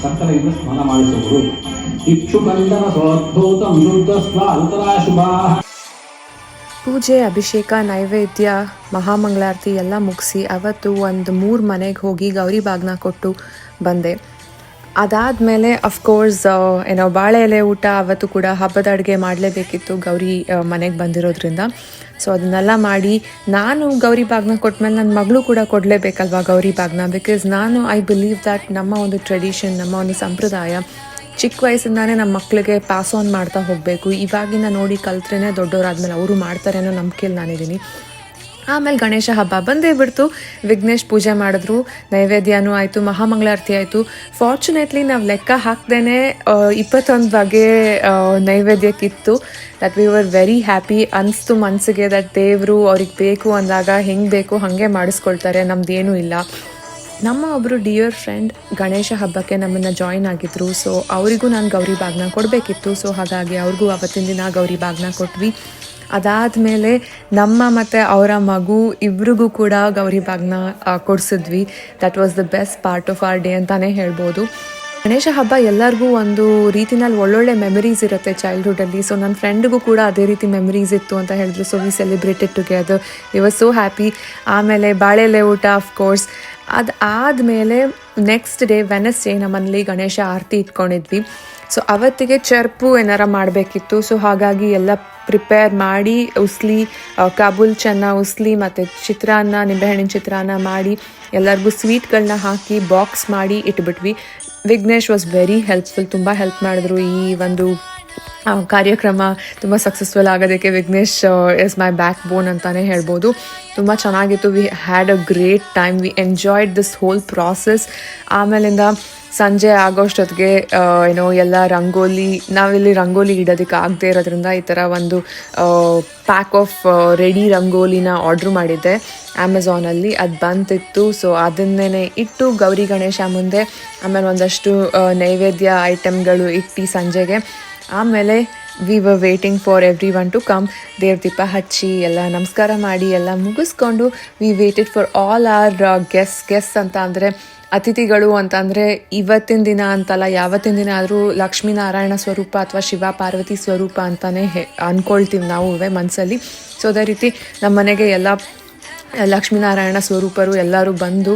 ಸಕ್ಕರೆಯಿಂದ ಸ್ನಾನ ಮಾಡಿಸುವುದು. ಇಕ್ಷುಕಂದನ ಸ್ವೋದ್ಭೂತಂ ಶುದ್ಧಸ್ವಾತರಾ ಶುಭಾ. ಪೂಜೆ, ಅಭಿಷೇಕ, ನೈವೇದ್ಯ, ಮಹಾಮಂಗಳಾರತಿ ಎಲ್ಲ ಮುಗಿಸಿ ಅವತ್ತು ಒಂದು 3 ಮನೆಗೆ ಹೋಗಿ ಗೌರಿ ಬಾಗ್ನ ಕೊಟ್ಟು ಬಂದೆ. ಅದಾದಮೇಲೆ ಅಫ್ಕೋರ್ಸ್ ಬಾಳೆ ಎಲೆ ಊಟ ಅವತ್ತು ಕೂಡ ಹಬ್ಬದ ಅಡುಗೆ ಮಾಡಲೇಬೇಕಿತ್ತು ಗೌರಿ ಮನೆಗೆ ಬಂದಿರೋದ್ರಿಂದ. ಸೊ ಅದನ್ನೆಲ್ಲ ಮಾಡಿ ನಾನು ಗೌರಿ ಬಾಗ್ನ ಕೊಟ್ಟಮೇಲೆ ನನ್ನ ಮಗಳು ಕೂಡ ಕೊಡಲೇಬೇಕಲ್ವ ಗೌರಿ ಬಾಗ್ನ. ಬಿಕಾಸ್ ಐ ಬಿಲೀವ್ ದ್ಯಾಟ್ ನಮ್ಮ ಒಂದು ಟ್ರೆಡಿಷನ್, ನಮ್ಮ ಒಂದು ಸಂಪ್ರದಾಯ ಚಿಕ್ಕ ವಯಸ್ಸಿಂದಾನೇ ನಮ್ಮ ಮಕ್ಕಳಿಗೆ ಪಾಸ್ ಆನ್ ಮಾಡ್ತಾ ಹೋಗಬೇಕು. ಇವಾಗಿನ ನೋಡಿ ಕಲ್ತ್ರೆ ದೊಡ್ಡವರಾದ್ಮೇಲೆ ಅವರು ಮಾಡ್ತಾರೆ ಅನ್ನೋ ನಂಬಿಕೆಯಲ್ಲಿ ನಾನಿದ್ದೀನಿ. ಆಮೇಲೆ ಗಣೇಶ ಹಬ್ಬ ಬಂದೇ ಬಿಡ್ತು. ವಿಘ್ನೇಶ್ ಪೂಜೆ ಮಾಡಿದ್ರು, ನೈವೇದ್ಯನೂ ಆಯಿತು, ಮಹಾಮಂಗಳಾರತಿ ಆಯಿತು. ಫಾರ್ಚುನೇಟ್ಲಿ ನಾವು ಲೆಕ್ಕ ಹಾಕ್ದೇ 21 ಬಗೆ ನೈವೇದ್ಯಕ್ಕಿತ್ತು. That we were very happy. ಅನಿಸ್ತು ಮನಸ್ಸಿಗೆ ದಟ್ ದೇವರು ಅವ್ರಿಗೆ ಬೇಕು ಅಂದಾಗ ಹೆಂಗೆ ಬೇಕು ಹಾಗೆ ಮಾಡಿಸ್ಕೊಳ್ತಾರೆ, ನಮ್ದೇನೂ ಇಲ್ಲ. ನಮ್ಮ ಒಬ್ಬರು ಡಿಯರ್ ಫ್ರೆಂಡ್ ಗಣೇಶ ಹಬ್ಬಕ್ಕೆ ನಮ್ಮನ್ನು ಜಾಯಿನ್ ಆಗಿದ್ದರು. ಸೊ ಅವರಿಗೂ ನಾನು ಗೌರಿ ಬಾಗ್ನ ಕೊಡಬೇಕಿತ್ತು. ಸೊ ಹಾಗಾಗಿ ಅವ್ರಿಗೂ ಅವತ್ತಿನ ದಿನ ಗೌರಿ ಬಾಗ್ನ ಕೊಟ್ವಿ. ಅದಾದಮೇಲೆ ನಮ್ಮ ಮತ್ತು ಅವರ ಮಗು ಇಬ್ರಿಗೂ ಕೂಡ ಗೌರಿ ಬಾಗ್ನ ಕೊಡಿಸಿದ್ವಿ. That was the best part of our day ಅಂತಲೇ ಹೇಳ್ಬೋದು. ಗಣೇಶ ಹಬ್ಬ ಎಲ್ಲರಿಗೂ ಒಂದು ರೀತಿನಲ್ಲಿ ಒಳ್ಳೊಳ್ಳೆ ಮೆಮರೀಸ್ ಇರುತ್ತೆ ಚೈಲ್ಡ್ಹುಡ್ಡಲ್ಲಿ. ಸೊ ನನ್ನ ಫ್ರೆಂಡಿಗೂ ಕೂಡ ಅದೇ ರೀತಿ ಮೆಮರೀಸ್ ಇತ್ತು ಅಂತ ಹೇಳಿದ್ರು. So we celebrated together, we was so happy. ಆಮೇಲೆ ಬಾಳೆಲೆ ಊಟ ಅಫ್ಕೋರ್ಸ್. ಅದಾದಮೇಲೆ ನೆಕ್ಸ್ಟ್ ಡೇ ವೆನಸ್ಡೇ ನಮ್ಮಲ್ಲಿ ಗಣೇಶ ಆರತಿ ಇಟ್ಕೊಂಡಿದ್ವಿ. ಸೊ ಅವತ್ತಿಗೆ ಚರ್ಪು ಏನಾರ ಮಾಡಬೇಕಿತ್ತು. ಸೊ ಹಾಗಾಗಿ ಎಲ್ಲ ಪ್ರಿಪೇರ್ ಮಾಡಿ ಉಸ್ಲಿ, ಕಾಬೂಲ್ ಚೆನ್ನ ಉಸ್ಲಿ ಮತ್ತು ಚಿತ್ರಾನ್ನ, ನಿಂಬೆಹಣ್ಣಿನ ಚಿತ್ರಾನ್ನ ಮಾಡಿ ಎಲ್ಲರಿಗೂ ಸ್ವೀಟ್ಗಳನ್ನ ಹಾಕಿ ಬಾಕ್ಸ್ ಮಾಡಿ ಇಟ್ಬಿಟ್ವಿ. ವಿಘ್ನೇಶ್ ವಾಸ್ ವೆರಿ ಹೆಲ್ಪ್ಫುಲ್, ತುಂಬ ಹೆಲ್ಪ್ ಮಾಡಿದ್ರು ಈ ಒಂದು ಕಾರ್ಯಕ್ರಮ ತುಂಬ ಸಕ್ಸಸ್ಫುಲ್ ಆಗೋದಕ್ಕೆ. ವಿಘ್ನೇಶ್ ಇಸ್ ಮೈ ಬ್ಯಾಕ್ ಬೋನ್ ಅಂತಲೇ ಹೇಳ್ಬೋದು. ತುಂಬ ಚೆನ್ನಾಗಿತ್ತು. We had a great time, we enjoyed this whole process. ಆಮೇಲಿಂದ ಸಂಜೆ ಆಗೋಷ್ಟೊತ್ತಿಗೆ ಎಲ್ಲ ರಂಗೋಲಿ, ನಾವಿಲ್ಲಿ ರಂಗೋಲಿ ಇಡೋದಕ್ಕೆ ಆಗದೆ ಇರೋದ್ರಿಂದ ಈ ಥರ ಒಂದು ಪ್ಯಾಕ್ ಆಫ್ ರೆಡಿ ರಂಗೋಲಿನ ಆರ್ಡ್ರ್ ಮಾಡಿದ್ದೆ ಅಮೆಝಾನಲ್ಲಿ. ಅದು ಬಂತಿತ್ತು. ಸೊ ಅದನ್ನೇ ಇಟ್ಟು ಗೌರಿ ಗಣೇಶ ಮುಂದೆ ಆಮೇಲೆ ಒಂದಷ್ಟು ನೈವೇದ್ಯ ಐಟಮ್ಗಳು ಇಟ್ಟು ಸಂಜೆಗೆ ಆಮೇಲೆ we were waiting for everyone to come. ದೇವ್ರ ದೀಪ ಹಚ್ಚಿ ಎಲ್ಲ ನಮಸ್ಕಾರ ಮಾಡಿ ಎಲ್ಲ ಮುಗಿಸ್ಕೊಂಡು we waited for all our guest ಅಂತ ಅಂದರೆ ಅತಿಥಿಗಳು ಅಂತಂದರೆ ಇವತ್ತಿನ ದಿನ ಅಂತಲ್ಲ, ಯಾವತ್ತಿನ ದಿನ ಆದರೂ ಲಕ್ಷ್ಮೀನಾರಾಯಣ ಸ್ವರೂಪ ಅಥವಾ ಶಿವ ಪಾರ್ವತಿ ಸ್ವರೂಪ ಅಂತಲೇ ಅಂದ್ಕೊಳ್ತೀವಿ ನಾವು ಮನಸ್ಸಲ್ಲಿ. ಸೊ ಅದೇ ರೀತಿ ನಮ್ಮ ಮನೆಗೆ ಎಲ್ಲ ಲಕ್ಷ್ಮೀನಾರಾಯಣ ಸ್ವರೂಪರು ಎಲ್ಲರೂ ಬಂದು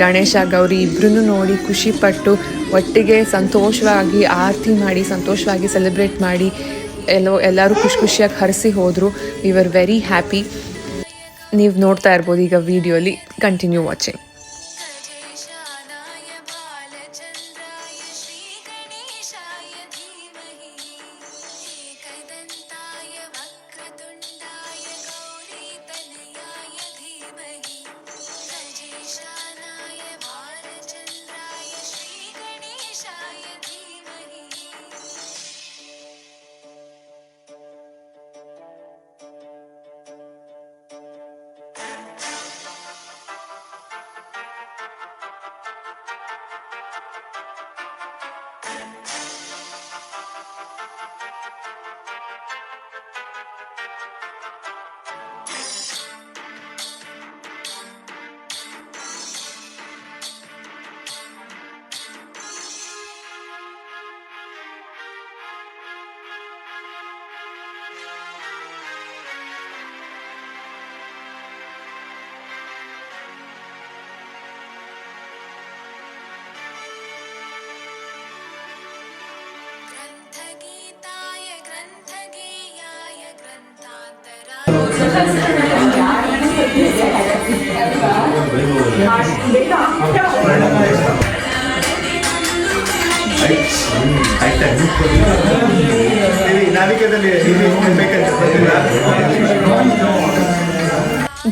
ಗಣೇಶ ಗೌರಿ ಇಬ್ಬರೂ ನೋಡಿ ಖುಷಿಪಟ್ಟು ಒಟ್ಟಿಗೆ ಸಂತೋಷವಾಗಿ ಆರತಿ ಮಾಡಿ ಸಂತೋಷವಾಗಿ ಸೆಲೆಬ್ರೇಟ್ ಮಾಡಿ ಎಲ್ಲರೂ ಖುಷಿಯಾಗಿ ಹರಿಸಿ ಹೋದರು. V were very happy. ನೀವು ನೋಡ್ತಾ ಇರ್ಬೋದು ಈಗ ವಿಡಿಯೋಲಿ. Continue watching.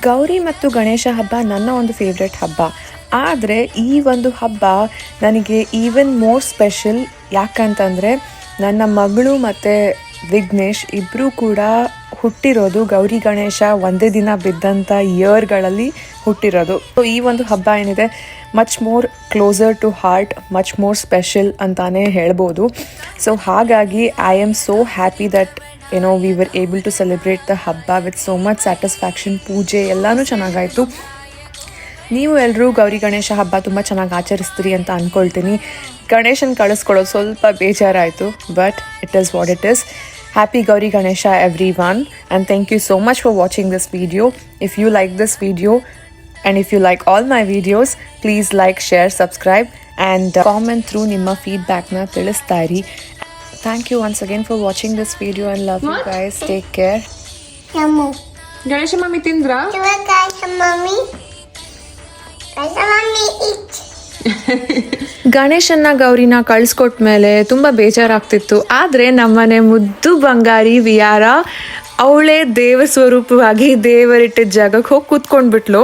ಗೌರಿ ಮತ್ತು ಗಣೇಶ ಹಬ್ಬ ನನ್ನ ಒಂದು ಫೇವ್ರೆಟ್ ಹಬ್ಬ. ಆದರೆ ಈ ಒಂದು ಹಬ್ಬ ನನಗೆ ಈವನ್ ಮೋರ್ ಸ್ಪೆಷಲ್. ಯಾಕಂತಂದರೆ ನನ್ನ ಮಗಳು ಮತ್ತು ವಿಘ್ನೇಶ್ ಇಬ್ಬರೂ ಕೂಡ ಹುಟ್ಟಿರೋದು ಗೌರಿ ಗಣೇಶ ಒಂದೇ ದಿನ ಬಿದ್ದಂಥ ಇಯರ್ಗಳಲ್ಲಿ ಹುಟ್ಟಿರೋದು. ಸೊ ಈ ಒಂದು ಹಬ್ಬ ಏನಿದೆ much more closer to heart, much more special ಅಂತಾನೆ ಹೇಳ್ಬೋದು. ಸೊ ಹಾಗಾಗಿ I am so happy that we were able to celebrate the ಹಬ್ಬ ವಿತ್ ಸೋ ಮಚ್ ಸ್ಯಾಟಿಸ್ಫ್ಯಾಕ್ಷನ್. ಪೂಜೆ ಎಲ್ಲನೂ ಚೆನ್ನಾಗಾಯಿತು. ನೀವು ಎಲ್ಲರೂ ಗೌರಿ ಗಣೇಶ ಹಬ್ಬ ತುಂಬ ಚೆನ್ನಾಗಿ ಆಚರಿಸ್ತೀರಿ ಅಂತ ಅಂದ್ಕೊಳ್ತೀನಿ. ಗಣೇಶನ್ ಕಳಿಸ್ಕೊಡೋದು ಸ್ವಲ್ಪ ಬೇಜಾರಾಯಿತು, but it is what it is. Happy Gauri Ganesha everyone, and thank you so much for watching this video. If you like this video and if you like all my videos, please like, share, subscribe and comment through ನಿಮ್ಮ feedback na ತಿಳಿಸ್ತಾ ಇರಿ. Thank you once again for watching this video and love you guys. Take care. Yummy. Ganesha mummy ತಿಂದ್ರಾ? Mommy. Mommy eat. ಗಣೇಶನ್ನ ಗೌರಿನ ಕಳಿಸ್ಕೊಟ್ಮೇಲೆ ತುಂಬ ಬೇಜಾರಾಗ್ತಿತ್ತು. ಆದರೆ ನಮ್ಮನೆ ಮುದ್ದು ಬಂಗಾರಿ ವಿಯಾರ ಅವಳೇ ದೇವ ಸ್ವರೂಪವಾಗಿ ದೇವರಿಟ್ಟಿದ್ದ ಜಾಗಕ್ಕೆ ಹೋಗಿ ಕೂತ್ಕೊಂಡ್ಬಿಟ್ಲು.